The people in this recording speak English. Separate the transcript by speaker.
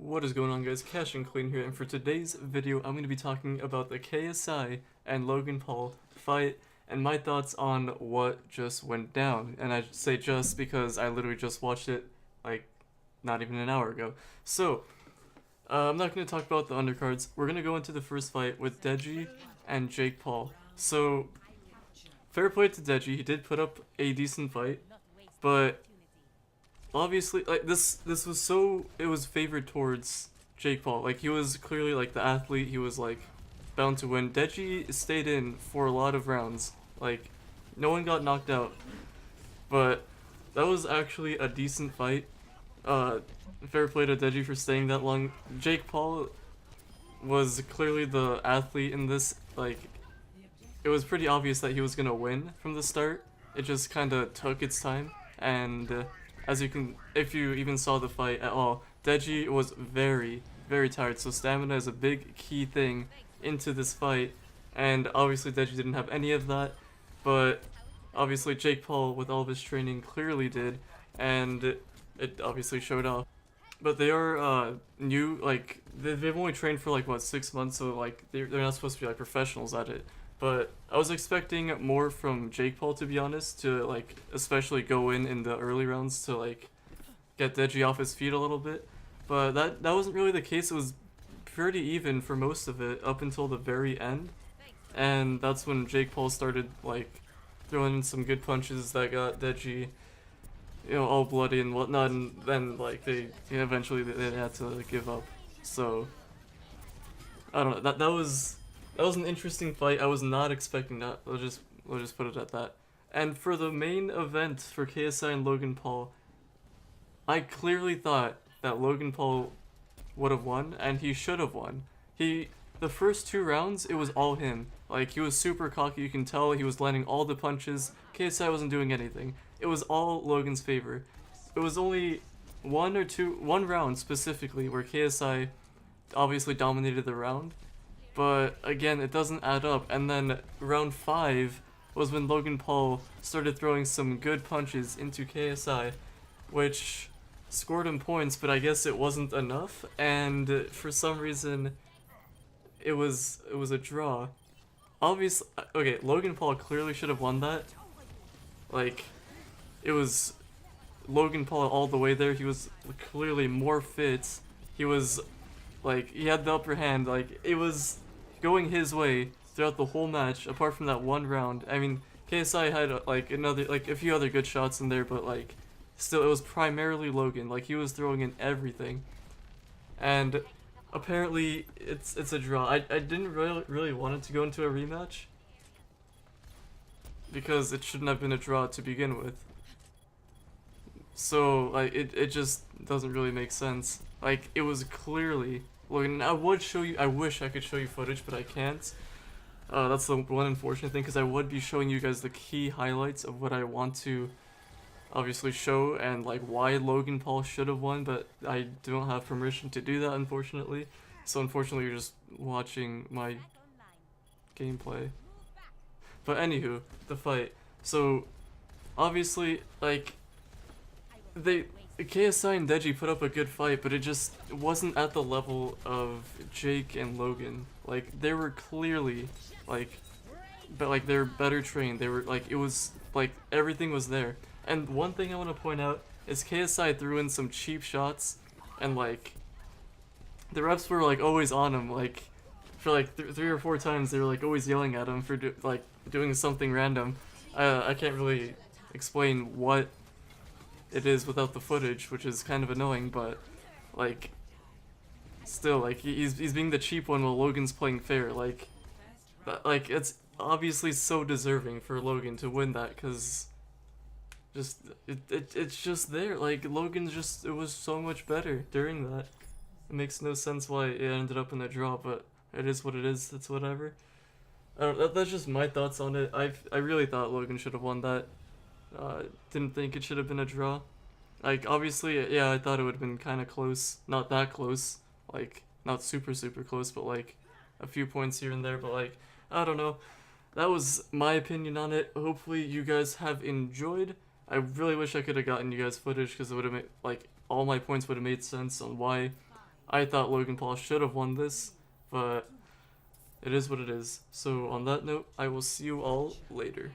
Speaker 1: What is going on, guys? Cash and Clean here, and for today's video I'm going to be talking about the KSI and Logan Paul fight and my thoughts on what just went down. And I say just because I literally just watched it like not even an hour ago. So I'm not going to talk about the undercards. We're going to go into the first fight with Deji and Jake Paul. So fair play to Deji, he did put up a decent fight, but obviously, like this was it was favored towards Jake Paul. Like he was clearly like the athlete. He was like bound to win. Deji stayed in for a lot of rounds. Like no one got knocked out, but that was actually a decent fight. Fair play to Deji for staying that long. Jake Paul was clearly the athlete in this. Like it was pretty obvious that he was gonna win from the start. It just kind of took its time, and as you can, if you even saw the fight at all, Deji was very, very tired. So stamina is a big key thing into this fight, and obviously Deji didn't have any of that, but obviously Jake Paul, with all of his training, clearly did, and it obviously showed off. But they are new, like they've only trained for like what 6 months, so like they're not supposed to be like professionals at it. But I was expecting more from Jake Paul, to be honest, to like especially go in the early rounds to like get Deji off his feet a little bit. But that wasn't really the case. It was pretty even for most of it up until the very end, and that's when Jake Paul started like throwing in some good punches that got Deji, all bloody and whatnot, and then like eventually they had to give up. So I don't know. That was an interesting fight. I was not expecting that. We'll just put it at that. And for the main event for KSI and Logan Paul, I clearly thought that Logan Paul would have won, and he should have won. The first 2 rounds, it was all him. Like he was super cocky. You can tell he was landing all the punches. KSI wasn't doing anything. It was all Logan's favor. It was only one round specifically where KSI obviously dominated the round. But again, it doesn't add up. And then round 5 was when Logan Paul started throwing some good punches into KSI, which scored him points, but I guess it wasn't enough. And for some reason, it was a draw. Obviously, okay, Logan Paul clearly should have won that. Like, it was Logan Paul all the way there. He was clearly more fit. He was like, he had the upper hand. Like, it was going his way throughout the whole match, apart from that one round. I mean, KSI had like a few other good shots in there, but like still it was primarily Logan. Like he was throwing in everything, and apparently it's a draw. I didn't really want it to go into a rematch because it shouldn't have been a draw to begin with. So like it just doesn't really make sense. Like it was clearly Logan. I would show you. I wish I could show you footage, but I can't. That's the one unfortunate thing, because I would be showing you guys the key highlights of what I want to obviously show and like why Logan Paul should have won, but I don't have permission to do that, unfortunately. So unfortunately, you're just watching my gameplay. But anywho, the fight. So obviously, like KSI and Deji put up a good fight, but it just wasn't at the level of Jake and Logan. Like they were clearly they're better trained. They were like, it was like everything was there. And one thing I want to point out is KSI threw in some cheap shots, and like the refs were like always on him. Like for like 3 or 4 times they were like always yelling at him for doing something random. I can't really explain what it is without the footage, which is kind of annoying, but like still, like he's being the cheap one while Logan's playing fair. Like it's obviously so deserving for Logan to win that, because it's just there. Like Logan's just, it was so much better during that. It makes no sense why it ended up in a draw, but it is what it is. It's whatever. I don't, that's just my thoughts on it. I really thought Logan should have won that. Didn't think it should have been a draw. Like obviously, yeah, I thought it would have been kind of close. Not that close. Like not super close, but like a few points here and there. But like I don't know. That was my opinion on it. Hopefully you guys have enjoyed. I really wish I could have gotten you guys footage, because it would have made like all my points would have made sense on why I thought Logan Paul should have won this, but it is what it is. So on that note, I will see you all later.